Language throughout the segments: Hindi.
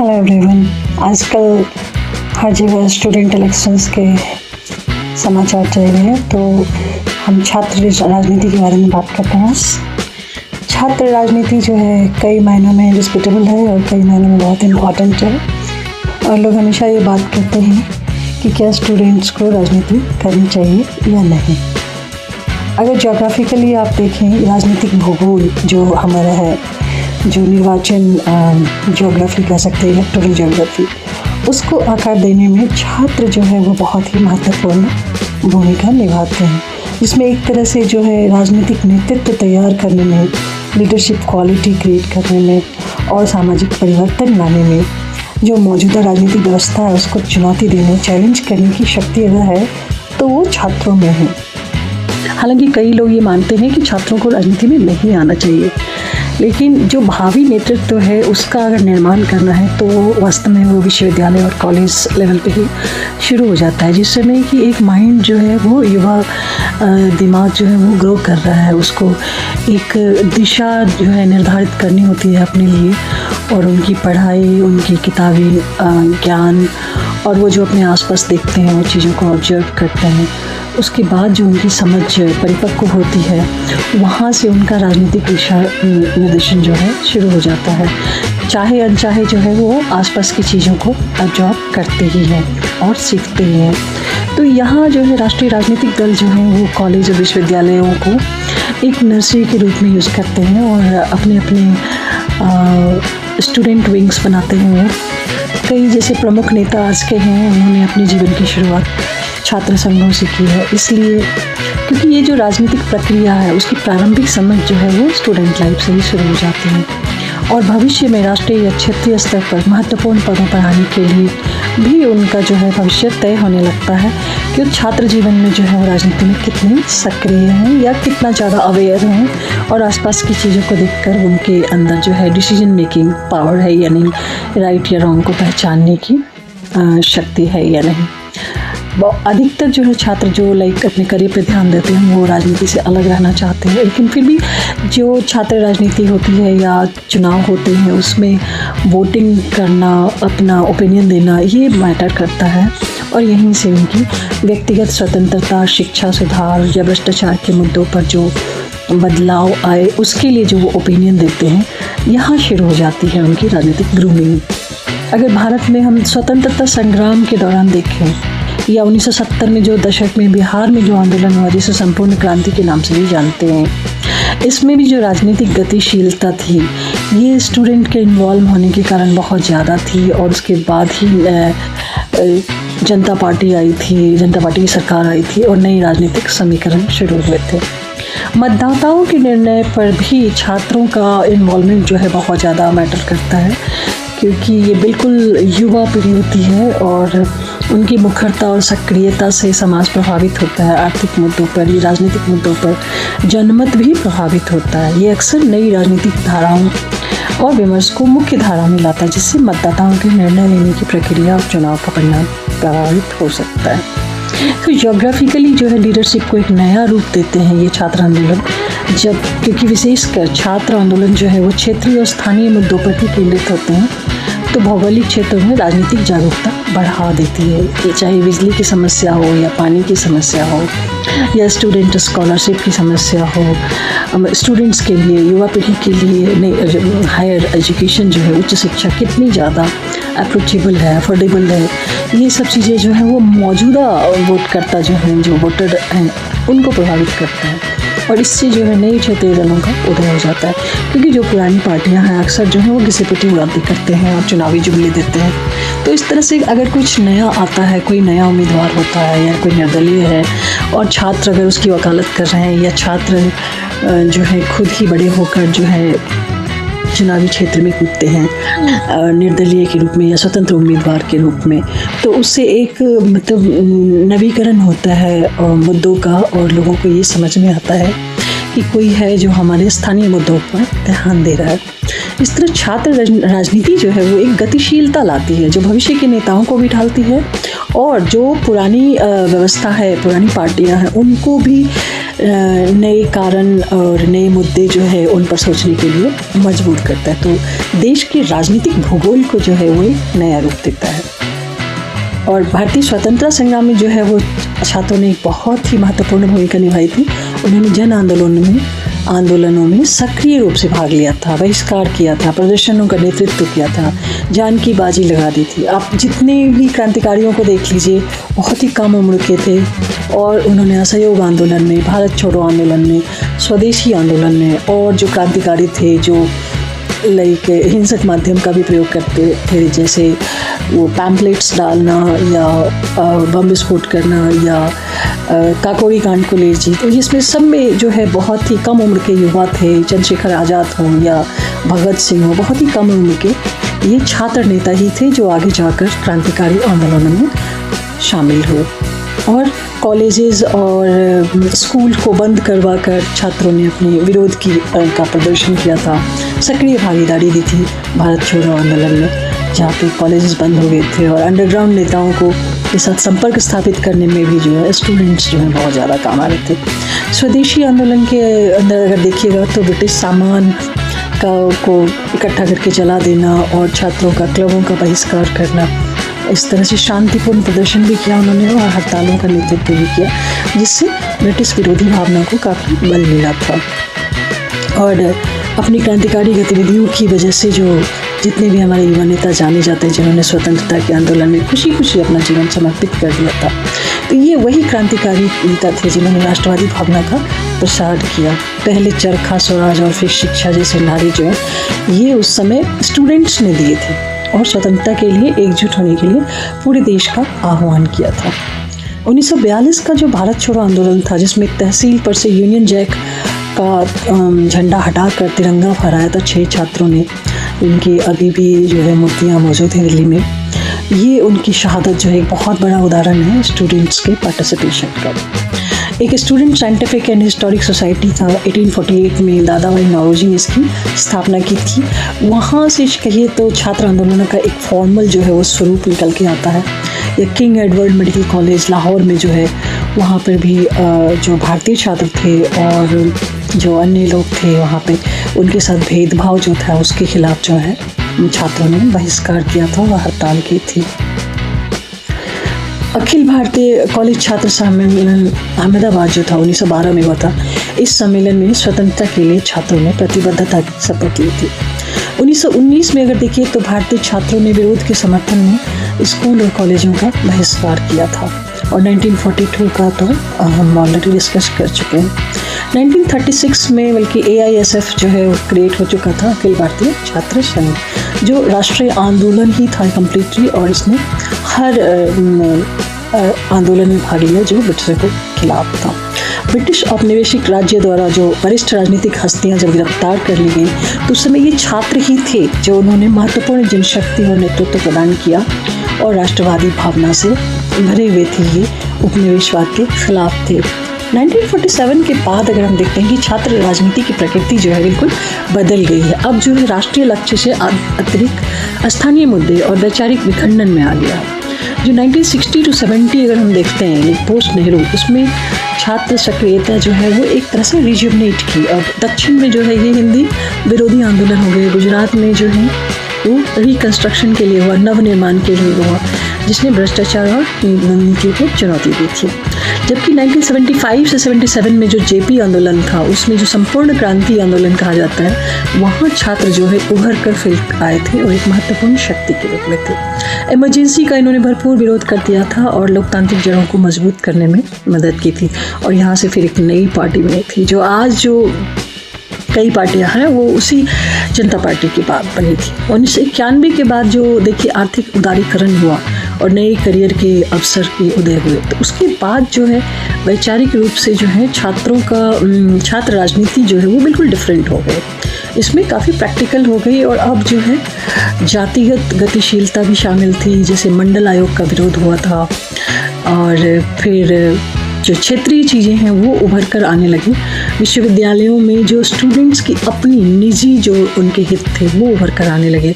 Hello everyone. आजकल हर जगह स्टूडेंट इलेक्शंस के समाचार चल रहे हैं, तो हम छात्र राजनीति के बारे में बात करते हैं। छात्र राजनीति जो है कई मायनों में रिस्पेक्टेबल है और कई मायनों में बहुत इम्पॉर्टेंट है, और लोग हमेशा ये बात करते हैं कि क्या स्टूडेंट्स को राजनीति करनी चाहिए या नहीं। अगर जोग्राफिकली आप देखें, राजनीतिक भूगोल जो हमारा है, जो निर्वाचन ज्योग्राफी कह सकते हैं, इलेक्टोरल ज्योग्राफी, उसको आकार देने में छात्र जो है वो बहुत ही महत्वपूर्ण भूमिका निभाते हैं, जिसमें एक तरह से जो है राजनीतिक नेतृत्व तैयार करने में, लीडरशिप क्वालिटी क्रिएट करने में और सामाजिक परिवर्तन लाने में जो मौजूदा राजनीतिक व्यवस्था है उसको चुनौती देने, चैलेंज करने की शक्ति अगर है तो वो छात्रों में है। हालांकि कई लोग ये मानते हैं कि छात्रों को राजनीति में नहीं आना चाहिए, लेकिन जो भावी नेतृत्व है उसका अगर निर्माण करना है तो वास्तव में वो विश्वविद्यालय और कॉलेज लेवल पे ही शुरू हो जाता है, जिस समय कि एक माइंड जो है वो युवा दिमाग जो है वो ग्रो कर रहा है, उसको एक दिशा जो है निर्धारित करनी होती है अपने लिए, और उनकी पढ़ाई, उनकी किताबी ज्ञान और वो जो अपने आसपास देखते हैं, वो चीज़ों को ऑब्जर्व करते हैं, उसके बाद जो उनकी समझ परिपक्व होती है, वहाँ से उनका राजनीतिक दिशा निर्देशन जो है शुरू हो जाता है। चाहे अनचाहे जो है वो आसपास की चीज़ों को ऑब्जर्व करते ही हैं और सीखते ही हैं। तो यहाँ जो है राष्ट्रीय राजनीतिक दल जो है वो कॉलेज और विश्वविद्यालयों को एक नर्सरी के रूप में यूज़ करते हैं और अपने स्टूडेंट विंग्स बनाते हैं। कई जैसे प्रमुख नेता आज के हैं, उन्होंने अपने जीवन की शुरुआत छात्र संघों से की है, इसलिए क्योंकि ये जो राजनीतिक प्रक्रिया है उसकी प्रारंभिक समझ जो है वो स्टूडेंट लाइफ से ही शुरू हो जाती है, और भविष्य में राष्ट्रीय या क्षेत्रीय स्तर पर महत्वपूर्ण पदों पर आने के लिए भी उनका जो है भविष्य तय होने लगता है कि छात्र जीवन में जो है वो राजनीति में कितने सक्रिय हैं या कितना ज़्यादा अवेयर हैं, और आसपास की चीज़ों को देखकर उनके अंदर जो है डिसीजन मेकिंग पावर है या नहीं, राइट या रॉन्ग को पहचानने की शक्ति है या नहीं। अधिकतर जो है छात्र जो अपने करियर पे ध्यान देते हैं वो राजनीति से अलग रहना चाहते हैं, लेकिन फिर भी जो छात्र राजनीति होती है या चुनाव होते हैं उसमें वोटिंग करना, अपना ओपिनियन देना, ये मैटर करता है, और यहीं से उनकी व्यक्तिगत स्वतंत्रता, शिक्षा सुधार या भ्रष्टाचार के मुद्दों पर जो बदलाव आए उसके लिए जो वो ओपिनियन देते हैं, यहाँ शुरू हो जाती है उनकी राजनीतिक ग्रूमिंग। अगर भारत में हम स्वतंत्रता संग्राम के दौरान देखें या 1970 में जो दशक में बिहार में जो आंदोलन हुआ, जिसे संपूर्ण क्रांति के नाम से भी जानते हैं, इसमें भी जो राजनीतिक गतिशीलता थी ये स्टूडेंट के इन्वॉल्व होने के कारण बहुत ज़्यादा थी, और उसके बाद ही जनता पार्टी आई थी, जनता पार्टी की सरकार आई थी और नई राजनीतिक समीकरण शुरू हुए थे। मतदाताओं के निर्णय पर भी छात्रों का इन्वॉल्वमेंट जो है बहुत ज़्यादा मैटर करता है, क्योंकि ये बिल्कुल युवा पीढ़ी होती है और उनकी मुखरता और सक्रियता से समाज प्रभावित होता है। आर्थिक मुद्दों पर, ये राजनीतिक मुद्दों पर जनमत भी प्रभावित होता है। ये अक्सर नई राजनीतिक धाराओं और विमर्श को मुख्य धारा में लाता है, जिससे मतदाताओं के निर्णय लेने की प्रक्रिया और चुनाव का परिणाम प्रभावित हो सकता है। तो ज्योग्राफिकली जो है लीडरशिप को एक नया रूप देते हैं ये छात्र आंदोलन, क्योंकि विशेषकर छात्र आंदोलन जो है वो क्षेत्रीय और स्थानीय मुद्दों पर ही केंद्रित होते हैं, तो भौगोलिक क्षेत्रों में राजनीतिक जागरूकता बढ़ा देती है। ये चाहे बिजली की समस्या हो या पानी की समस्या हो या स्टूडेंट स्कॉलरशिप की समस्या हो, स्टूडेंट्स के लिए, युवा पीढ़ी के लिए हायर एजुकेशन जो है, उच्च शिक्षा कितनी ज़्यादा अप्रोचेबल है, अफोर्डेबल है, ये सब चीज़ें जो हैं वो मौजूदा वोटकर्ता जो हैं, जो वोटर हैं, उनको प्रभावित करता है, और इससे जो है नई क्षेत्रीय दलों का उदय हो जाता है, क्योंकि जो पुरानी पार्टियां हैं अक्सर जो है वो घिसे पिटी उड़ाती करते हैं और चुनावी जुगली देते हैं। तो इस तरह से अगर कुछ नया आता है, कोई नया उम्मीदवार होता है या कोई निर्दलीय है, और छात्र अगर उसकी वकालत कर रहे हैं, या छात्र जो है खुद ही बड़े होकर जो है चुनावी क्षेत्र में कूदते हैं निर्दलीय के रूप में या स्वतंत्र उम्मीदवार के रूप में, तो उससे एक मतलब नवीकरण होता है मुद्दों का, और लोगों को ये समझ में आता है कि कोई है जो हमारे स्थानीय मुद्दों पर ध्यान दे रहा है। इस तरह छात्र राजनीति जो है वो एक गतिशीलता लाती है, जो भविष्य के नेताओं को भी ढालती है, और जो पुरानी व्यवस्था है, पुरानी पार्टियां हैं, उनको भी नए कारण और नए मुद्दे जो है उन पर सोचने के लिए मजबूर करता है। तो देश के राजनीतिक भूगोल को जो है वो एक नया रूप देता है। और भारतीय स्वतंत्रता संग्राम में जो है वो छात्रों ने एक बहुत ही महत्वपूर्ण भूमिका निभाई थी। उन्होंने जन आंदोलनों में सक्रिय रूप से भाग लिया था, बहिष्कार किया था, प्रदर्शनों का नेतृत्व किया था, जान की बाजी लगा दी थी। आप जितने भी क्रांतिकारियों को देख लीजिए, बहुत ही कम उम्र के थे और उन्होंने असहयोग आंदोलन में, भारत छोड़ो आंदोलन में, स्वदेशी आंदोलन में और जो क्रांतिकारी थे जो लाइक हिंसक माध्यम का भी प्रयोग करते थे, जैसे वो पैम्पलेट्स डालना या बम विस्फोट करना या काकोरी कांड को ले जी, तो इसमें सब में जो है बहुत ही कम उम्र के युवा थे। चंद्रशेखर आज़ाद हों या भगत सिंह हो, बहुत ही कम उम्र के ये छात्र नेता ही थे जो आगे जाकर क्रांतिकारी आंदोलनों में शामिल हुए। और कॉलेजेस और स्कूल को बंद करवा कर छात्रों ने अपने विरोध का प्रदर्शन किया था, सक्रिय भागीदारी दी थी भारत छोड़ो आंदोलन में, जहाँ पे कॉलेजेस बंद हो गए थे। और अंडरग्राउंड नेताओं के साथ संपर्क स्थापित करने में भी जो है स्टूडेंट्स जो है बहुत ज़्यादा काम आ रहे थे। स्वदेशी आंदोलन के अंदर अगर देखिएगा तो ब्रिटिश सामान को इकट्ठा करके जला देना और छात्रों का क्लबों का बहिष्कार करना, इस तरह से शांतिपूर्ण प्रदर्शन भी किया उन्होंने और हड़तालों का नेतृत्व भी किया, जिससे ब्रिटिश विरोधी भावना को काफ़ी बल मिला था। और अपनी क्रांतिकारी गतिविधियों की वजह से जो जितने भी हमारे युवा नेता जाने जाते हैं जिन्होंने स्वतंत्रता के आंदोलन में खुशी खुशी अपना जीवन समर्पित कर दिया था, तो ये वही क्रांतिकारी नेता थे जिन्होंने राष्ट्रवादी भावना का प्रसार किया। पहले चरखा स्वराज और फिर शिक्षा जैसे नारे जो है ये उस समय स्टूडेंट्स ने दिए थे और स्वतंत्रता के लिए एकजुट होने के लिए पूरे देश का आह्वान किया था। 1942 का जो भारत छोड़ो आंदोलन था, जिसमें तहसील पर से यूनियन जैक का झंडा हटाकर तिरंगा फहराया था 6 छात्रों ने, इनकी अभी भी जो है मूर्तियाँ मौजूद हैं दिल्ली में। ये उनकी शहादत जो है एक बहुत बड़ा उदाहरण है स्टूडेंट्स के पार्टिसिपेशन का। एक student scientific and historic society था, 1848 में दादा भाई नौरोजी ने इसकी स्थापना की थी। वहाँ से कहिए तो छात्र आंदोलनों का एक फॉर्मल जो है वो स्वरूप निकल के आता है। या king Edward medical college Lahore में जो है वहाँ पर भी जो भारतीय छात्र थे और जो अन्य लोग थे वहाँ पे उनके साथ भेदभाव जो था उसके खिलाफ जो है छात्रों ने बहिष्कार किया था और हड़ताल की थी। अखिल भारतीय कॉलेज छात्र सम्मेलन अहमदाबाद जो था 1912 में हुआ था। इस सम्मेलन में स्वतंत्रता के लिए छात्रों ने प्रतिबद्धता की शपथ ली थी। 1919 में अगर देखिए तो भारतीय छात्रों ने विरोध के समर्थन में स्कूल और कॉलेजों का बहिष्कार किया था और 1942 का तो हम ऑलरेडी डिस्कस कर चुके हैं। 1936 में बल्कि AISF जो है वो क्रिएट हो चुका था, अखिल भारतीय छात्र संघ, जो राष्ट्रीय आंदोलन ही था कम्प्लीटली और इसने हर आंदोलन में भाग लिया जो ब्रिटिश के खिलाफ था। ब्रिटिश औपनिवेशिक राज्य द्वारा जो वरिष्ठ राजनीतिक हस्तियां जब गिरफ्तार कर ली गई तो उस समय ये छात्र ही थे जो उन्होंने महत्वपूर्ण जनशक्ति और नेतृत्व प्रदान किया और राष्ट्रवादी भावना से भरे हुए थे, ये उपनिवेशवाद के खिलाफ थे। 1947 के बाद अगर हम देखते हैं कि छात्र राजनीति की प्रकृति जो है बिल्कुल बदल गई है। अब जो है राष्ट्रीय लक्ष्य से अतिरिक्त स्थानीय मुद्दे और वैचारिक विखंडन में आ गया है। जो 1960 to 70 अगर हम देखते हैं पोस्ट नेहरू, उसमें छात्र सक्रियता जो है वो एक तरह से रिजुवनेट की। अब दक्षिण में जो है ये हिंदी विरोधी आंदोलन हो गए, गुजरात में जो है वो रिकंस्ट्रक्शन के लिए हुआ, नवनिर्माण के लिए हुआ, जिसने भ्रष्टाचार और नीति को चुनौती दी थी। जबकि 1975 से 77 में जो JP आंदोलन था उसमें जो संपूर्ण क्रांति आंदोलन कहा जाता है, वहाँ छात्र जो है उभर कर फिर आए थे और एक महत्वपूर्ण शक्ति के रूप में थे। इमरजेंसी का इन्होंने भरपूर विरोध कर दिया था और लोकतांत्रिक जड़ों को मजबूत करने में मदद की थी और यहाँ से फिर एक नई पार्टी बनी थी। जो आज जो कई पार्टियां हैं वो उसी जनता पार्टी की बात बनी थी। 1991 के बाद जो देखिए आर्थिक उदारीकरण हुआ और नए करियर के अवसर के उदय हुए, तो उसके बाद जो है वैचारिक रूप से जो है छात्रों का छात्र राजनीति जो है वो बिल्कुल डिफरेंट हो गए। इसमें काफ़ी प्रैक्टिकल हो गई और अब जो है जातिगत गतिशीलता भी शामिल थी, जैसे मंडल आयोग का विरोध हुआ था और फिर जो क्षेत्रीय चीज़ें हैं वो उभर कर आने लगी। विश्वविद्यालयों में जो स्टूडेंट्स की अपनी निजी जो उनके हित थे वो उभर कर आने लगे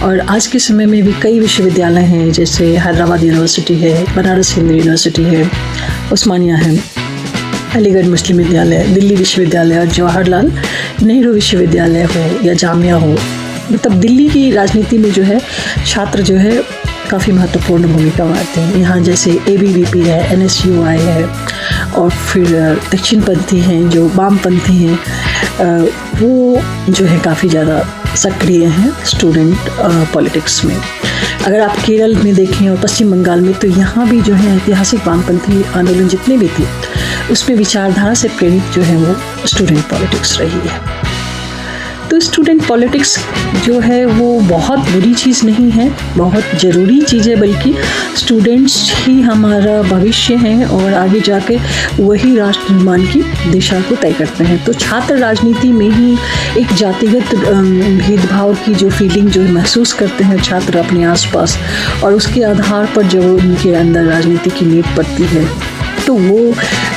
और आज के समय में भी कई विश्वविद्यालय हैं, जैसे हैदराबाद यूनिवर्सिटी है, बनारस हिंदू यूनिवर्सिटी है, उस्मानिया है, अलीगढ़ मुस्लिम विद्यालय, दिल्ली विश्वविद्यालय और जवाहरलाल नेहरू विश्वविद्यालय हो या जामिया हो, मतलब दिल्ली की राजनीति में जो है छात्र जो है काफ़ी महत्वपूर्ण भूमिका निभाते हैं। यहाँ जैसे ABVP है, NSUI है, और फिर दक्षिणपंथी हैं जो वामपंथी हैं, वो जो है काफ़ी ज़्यादा सक्रिय हैं स्टूडेंट पॉलिटिक्स में। अगर आप केरल में देखें और पश्चिम बंगाल में, तो यहाँ भी जो है ऐतिहासिक वामपंथी आंदोलन जितने भी थे उसमें विचारधारा से प्रेरित जो है वो स्टूडेंट पॉलिटिक्स रही है। तो स्टूडेंट पॉलिटिक्स जो है वो बहुत बुरी चीज़ नहीं है, बहुत ज़रूरी चीज़ है, बल्कि स्टूडेंट्स ही हमारा भविष्य हैं और आगे जाके वही राष्ट्र निर्माण की दिशा को तय करते हैं। तो छात्र राजनीति में ही एक जातिगत भेदभाव की जो फीलिंग जो महसूस करते हैं छात्र अपने आसपास, और उसके आधार पर जब उनके अंदर राजनीति की नींव पड़ती है, तो वो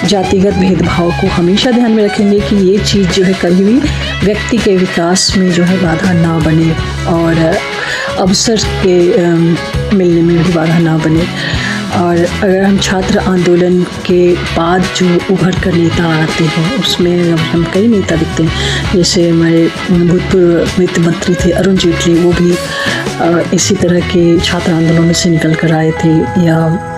जातिगत भेदभाव को हमेशा ध्यान में रखेंगे कि ये चीज़ जो है कभी भी व्यक्ति के विकास में जो है बाधा ना बने और अवसर के मिलने में भी बाधा ना बने। और अगर हम छात्र आंदोलन के बाद जो उभर कर नेता आते हैं उसमें हम कई नेता दिखते हैं, जैसे हमारे भूतपूर्व वित्त मंत्री थे अरुण जेटली, वो भी इसी तरह के छात्र आंदोलनों से निकल कर आए थे, या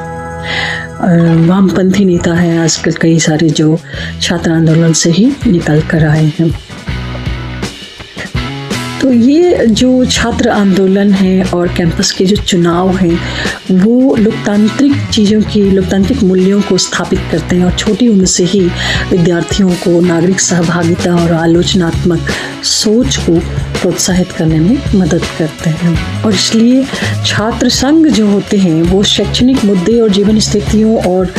वामपंथी नेता हैं आजकल कई सारे जो छात्र आंदोलन से ही निकल कर आए हैं। तो ये जो छात्र आंदोलन है और कैंपस के जो चुनाव हैं वो लोकतांत्रिक चीज़ों की, लोकतांत्रिक मूल्यों को स्थापित करते हैं और छोटी उम्र से ही विद्यार्थियों को नागरिक सहभागिता और आलोचनात्मक सोच को प्रोत्साहित करने में मदद करते हैं। और इसलिए छात्र संघ जो होते हैं वो शैक्षणिक मुद्दे और जीवन स्थितियों और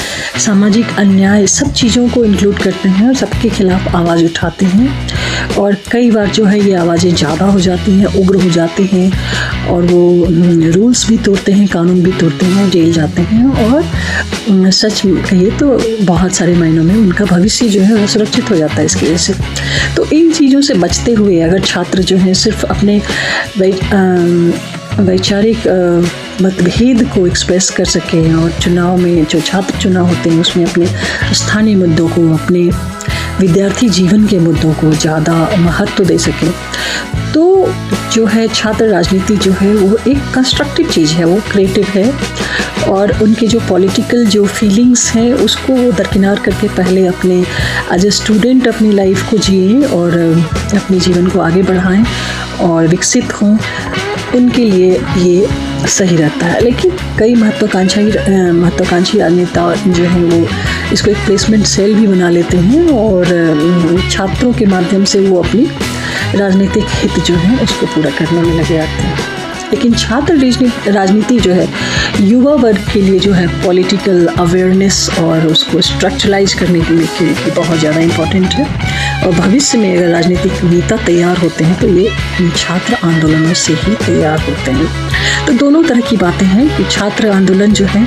सामाजिक अन्याय सब चीज़ों को इंक्लूड करते हैं और सबके खिलाफ आवाज़ उठाते हैं। और कई बार जो है ये आवाज़ें ज़्यादा हो जाती हैं, उग्र हो जाते हैं, और वो रूल्स भी तोड़ते हैं, कानून भी तोड़ते हैं, जेल जाते हैं, और सच कहिए तो बहुत सारे मायनों में उनका भविष्य जो है सुरक्षित हो जाता है इसकी वजह से। तो इन चीज़ों से बचते हुए अगर छात्र जो हैं सिर्फ अपने वैचारिक मतभेद को एक्सप्रेस कर सकें और चुनाव में जो छात्र चुनाव होते हैं उसमें अपने स्थानीय मुद्दों को, अपने विद्यार्थी जीवन के मुद्दों को ज़्यादा महत्व दे सकें, तो जो है छात्र राजनीति जो है वो एक कंस्ट्रक्टिव चीज़ है, वो क्रिएटिव है, और उनके जो पॉलिटिकल जो फीलिंग्स हैं उसको वो दरकिनार करके पहले अपने एज ए स्टूडेंट अपनी लाइफ को जिए और अपने जीवन को आगे बढ़ाएं और विकसित हों, उनके लिए ये सही रहता है। लेकिन कई महत्वाकांक्षी नेता जो हैं वो इसको एक प्लेसमेंट सेल भी बना लेते हैं और छात्रों के माध्यम से वो अपनी राजनीतिक हित जो है उसको पूरा करने में लगे आते हैं। लेकिन छात्र राजनीति जो है युवा वर्ग के लिए जो है पॉलिटिकल अवेयरनेस और उसको स्ट्रक्चरलाइज करने के लिए बहुत ज़्यादा इम्पॉर्टेंट है, और भविष्य में अगर राजनीतिक नेता तैयार होते हैं तो ये छात्र आंदोलनों से ही तैयार होते हैं। तो दोनों तरह की बातें हैं कि छात्र आंदोलन जो है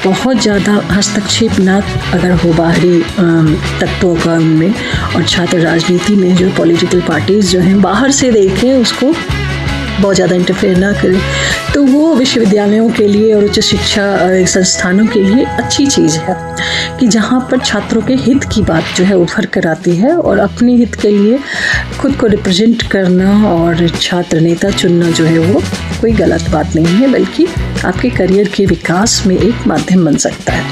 बहुत ज़्यादा हस्तक्षेप ना अगर हो बाहरी तत्वों का उनमें, और छात्र राजनीति में जो पॉलिटिकल पार्टीज़ जो हैं बाहर से देखें उसको बहुत ज़्यादा इंटरफेयर ना करें, तो वो विश्वविद्यालयों के लिए और उच्च शिक्षा संस्थानों के लिए अच्छी चीज़ है कि जहाँ पर छात्रों के हित की बात जो है उभर कर आती है, और अपने हित के लिए खुद को रिप्रेजेंट करना और छात्र नेता चुनना जो है वो कोई गलत बात नहीं है, बल्कि आपके करियर के विकास में एक माध्यम बन सकता है।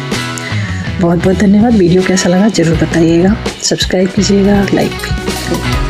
बहुत बहुत धन्यवाद। वीडियो कैसा लगा ज़रूर बताइएगा, सब्सक्राइब कीजिएगा, लाइक भी।